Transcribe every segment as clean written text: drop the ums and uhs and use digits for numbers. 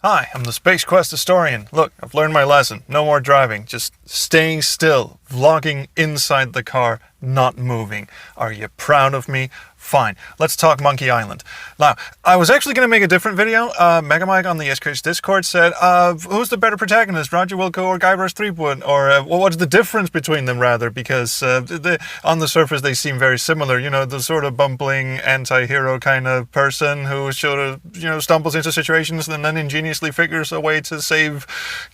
Hi, I'm the Space Quest historian. Look, I've learned my lesson. No more driving, just staying still, vlogging inside the car, not moving. Are you proud of me? Fine. Let's talk Monkey Island. Now, I was actually going to make a different video. Mega Mike on the SK's Discord said, who's the better protagonist, Roger Wilco or Guybrush Threepwood? Or what's the difference between them, rather? Because on the surface, they seem very similar. You know, the sort of bumbling anti-hero kind of person who sort of, stumbles into situations and then ingeniously figures a way to save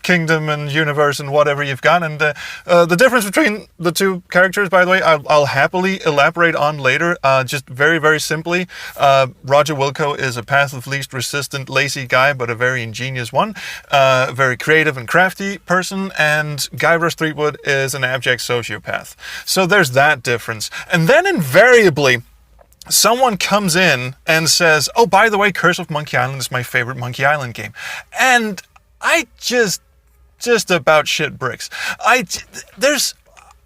kingdom and universe and whatever you've got. And the difference between the two characters, by the way, I'll happily elaborate on later. Just very, very simply, Roger Wilco is a path of least resistant, lazy guy, but a very ingenious one. Very creative and crafty person. And Guybrush Threepwood is an abject sociopath. So there's that difference. And then invariably, someone comes in and says, oh, by the way, Curse of Monkey Island is my favorite Monkey Island game. And I just about shit bricks.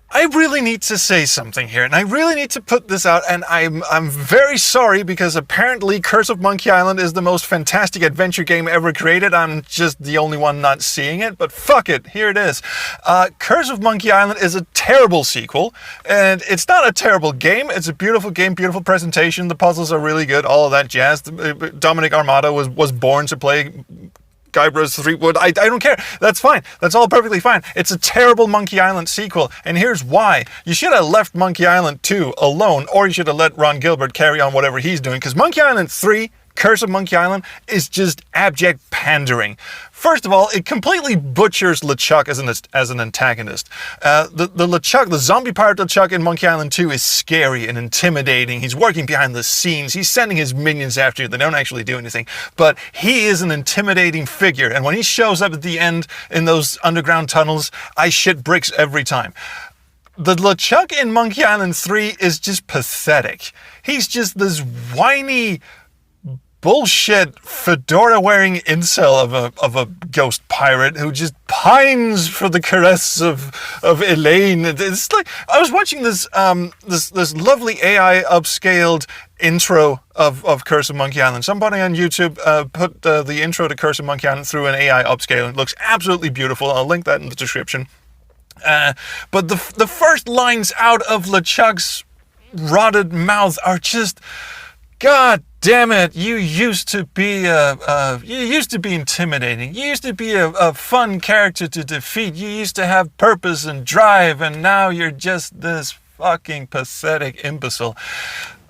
I really need to say something here, and I really need to put this out, and I'm very sorry, because apparently Curse of Monkey Island is the most fantastic adventure game ever created. I'm just the only one not seeing it, but fuck it, here it is. Curse of Monkey Island is a terrible sequel, and it's not a terrible game. It's a beautiful game, beautiful presentation. The puzzles are really good, all of that jazz. Dominic Armato was born to play Guybrush Threepwood. I don't care. That's fine. That's all perfectly fine. It's a terrible Monkey Island sequel, and here's why. You should have left Monkey Island 2 alone, or you should have let Ron Gilbert carry on whatever he's doing, because Monkey Island 3, Curse of Monkey Island, is just abject pandering. First of all, it completely butchers LeChuck as an antagonist. The LeChuck, the zombie pirate LeChuck in Monkey Island 2 is scary and intimidating. He's working behind the scenes. He's sending his minions after you. They don't actually do anything. But he is an intimidating figure. And when he shows up at the end in those underground tunnels, I shit bricks every time. The LeChuck in Monkey Island 3 is just pathetic. He's just this whiny bullshit fedora-wearing incel of a ghost pirate who just pines for the caress of Elaine. It's like I was watching this this lovely AI upscaled intro of Curse of Monkey Island. Somebody on YouTube put the intro to Curse of Monkey Island through an AI upscale. It looks absolutely beautiful. I'll link that in the description. But the first lines out of LeChuck's rotted mouth are just, God damn it! You used to be intimidating. You used to be a fun character to defeat. You used to have purpose and drive, and now you're just this fucking pathetic imbecile.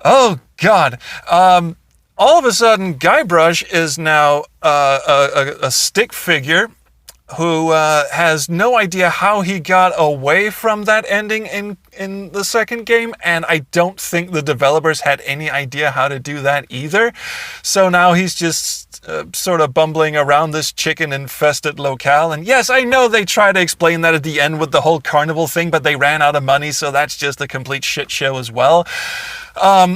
Oh God! All of a sudden, Guybrush is now a stick figure who has no idea how he got away from that ending in the second game, and I don't think the developers had any idea how to do that either. So now he's just sort of bumbling around this chicken-infested locale, and yes, I know they try to explain that at the end with the whole carnival thing, but they ran out of money, so that's just a complete shit show as well.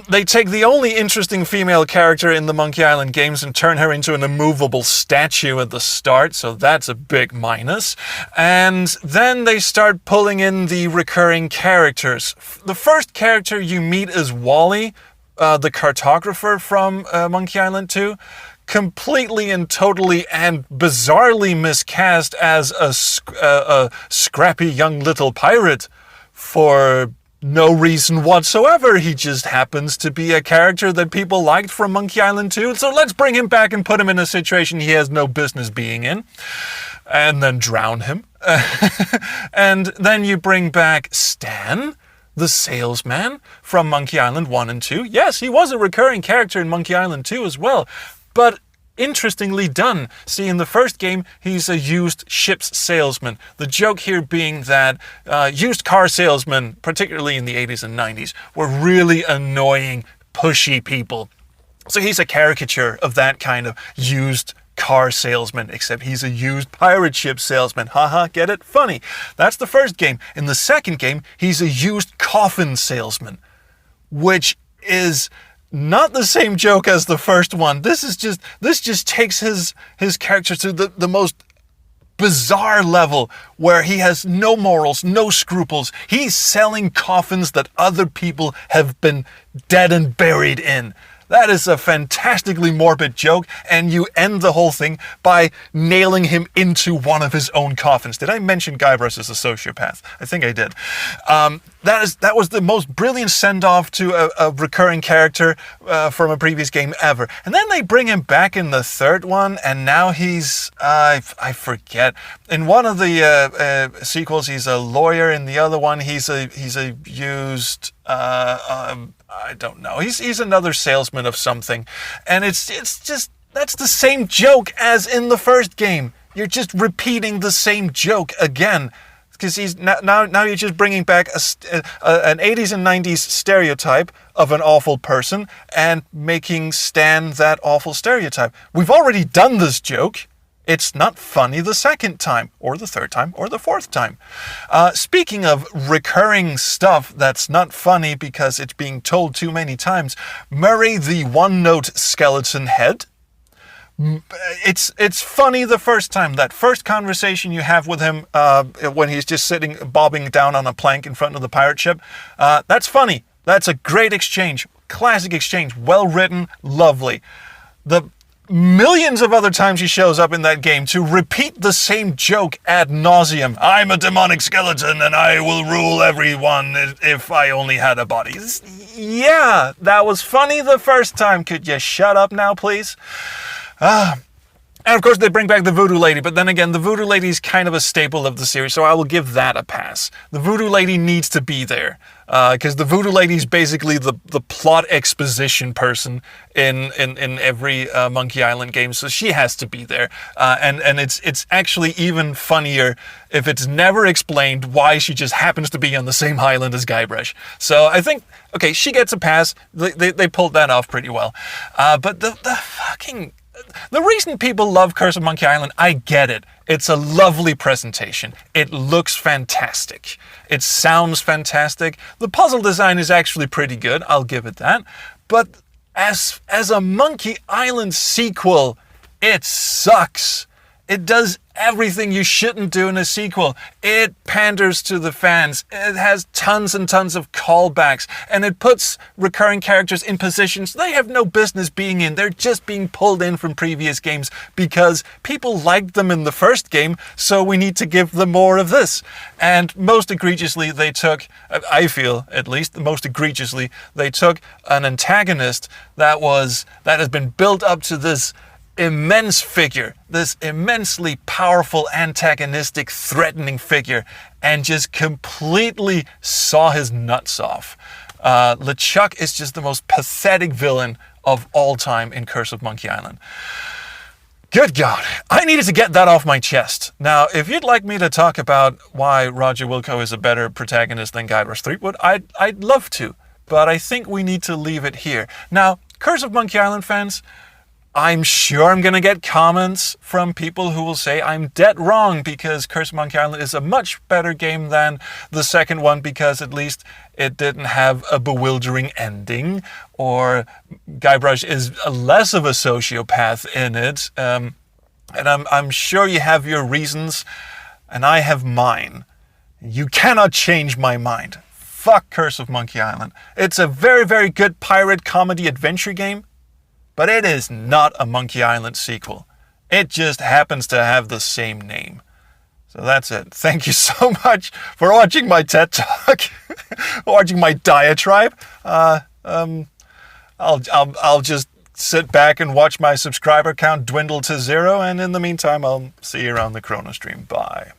They take the only interesting female character in the Monkey Island games and turn her into an immovable statue at the start, so that's a big minus. And then they start pulling in the recurring characters. The first character you meet is Wally, the cartographer from Monkey Island 2. Completely and totally and bizarrely miscast as a scrappy young little pirate for no reason whatsoever. He just happens to be a character that people liked from Monkey Island 2, so let's bring him back and put him in a situation he has no business being in, and then drown him. And then you bring back Stan, the salesman from Monkey Island 1 and 2. Yes, he was a recurring character in Monkey Island 2 as well, but interestingly done. See, in the first game, he's a used ships salesman. The joke here being that used car salesmen, particularly in the 80s and 90s, were really annoying, pushy people. So he's a caricature of that kind of used car salesman, except he's a used pirate ship salesman. Haha, get it? Funny. That's the first game. In the second game, he's a used coffin salesman, which is not the same joke as the first one. This just takes his character to the most bizarre level where he has no morals, no scruples. He's selling coffins that other people have been dead and buried in. That is a fantastically morbid joke, and you end the whole thing by nailing him into one of his own coffins. Did I mention Guybrush as a sociopath? I think I did. That was the most brilliant send-off to a recurring character from a previous game ever. And then they bring him back in the third one, and now he's... I forget. In one of the sequels, he's a lawyer. In the other one, he's a used... I don't know. He's another salesman of something. And it's just... That's the same joke as in the first game. You're just repeating the same joke again. Because he's now you're just bringing back an 80s and 90s stereotype of an awful person and making Stan that awful stereotype. We've already done this joke. It's not funny the second time, or the third time, or the fourth time. Speaking of recurring stuff that's not funny because it's being told too many times, Murray the one-note skeleton head. It's funny the first time. That first conversation you have with him when he's just sitting, bobbing down on a plank in front of the pirate ship, that's funny. That's a great exchange. Classic exchange. Well written. Lovely. The millions of other times he shows up in that game to repeat the same joke ad nauseum. I'm a demonic skeleton and I will rule everyone if I only had a body. Yeah, that was funny the first time. Could you shut up now, please? And of course they bring back the Voodoo Lady, but then again, the Voodoo Lady is kind of a staple of the series, so I will give that a pass. The Voodoo Lady needs to be there, because the Voodoo Lady is basically the plot exposition person in every Monkey Island game, so she has to be there. And it's actually even funnier if it's never explained why she just happens to be on the same island as Guybrush. So I think, okay, she gets a pass. They pulled that off pretty well. But the fucking... The reason people love Curse of Monkey Island, I get it. It's a lovely presentation. It looks fantastic. It sounds fantastic. The puzzle design is actually pretty good, I'll give it that. But as a Monkey Island sequel, it sucks. It does everything you shouldn't do in a sequel. It panders to the fans. It has tons and tons of callbacks. And it puts recurring characters in positions they have no business being in. They're just being pulled in from previous games because people liked them in the first game, so we need to give them more of this. And most egregiously, they took, I feel at least, most egregiously, they took an antagonist that has been built up to this immense figure, this immensely powerful, antagonistic, threatening figure, and just completely saw his nuts off. LeChuck is just the most pathetic villain of all time in Curse of Monkey Island. Good God, I needed to get that off my chest. Now, if you'd like me to talk about why Roger Wilco is a better protagonist than Guybrush Threepwood, I'd love to, but I think we need to leave it here. Now, Curse of Monkey Island fans, I'm sure I'm going to get comments from people who will say I'm dead wrong because Curse of Monkey Island is a much better game than the second one because at least it didn't have a bewildering ending, or Guybrush is less of a sociopath in it. And I'm sure you have your reasons, and I have mine. You cannot change my mind. Fuck Curse of Monkey Island. It's a very, very good pirate comedy adventure game, but it is not a Monkey Island sequel. It just happens to have the same name. So that's it. Thank you so much for watching my TED Talk, watching my diatribe. I'll just sit back and watch my subscriber count dwindle to 0, and in the meantime, I'll see you around the Chrono Stream. Bye.